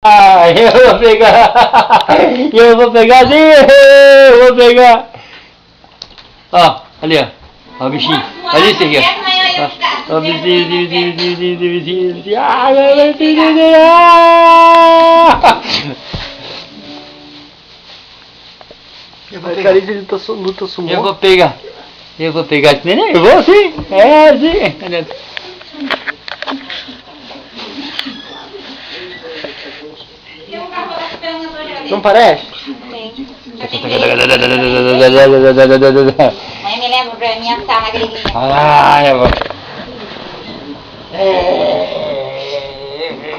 Eu vou pegar. Eu vou pegar sim. Eu vou pegar. Ó, ali ó. Ó o bichinho. Olha isso aqui ó. Ó o bichinho. Ah, meu bichinho. Cara, ele luta sumô. Eu vou pegar. Eu vou pegar esse neném. Eu vou sim. É sim. Não parece? Mãe me lembra pra mim assar na grelhinha. Ah, eu vou.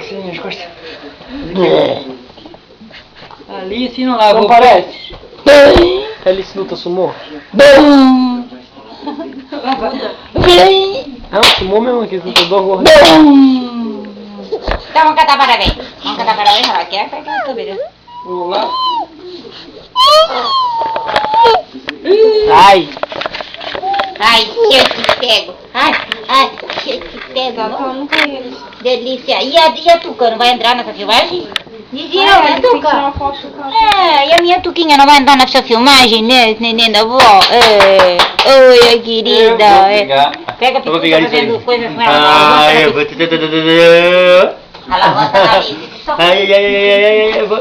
Sim, as costas. Ali sim não lava. Não parece? Alice luta sumô? Não, sumô mesmo aqui, lutador gordo. Então vamos cantar parabéns. Vamos cantar parabéns, ela quer, que eu tô beleza. Vamos lá. Ai. Ai, eu te pego. Ai, eu te pego. Delícia. E a Tuca não vai entrar nessa filmagem? Dizia, não, a Tuca. E a minha Tuquinha não vai entrar nessa filmagem, né, neném da avó? Oi, querida. Pega a Pitu fazendo coisas com ela. Ai, eu vou. Ela levanta a nariz. Ai, eu vou.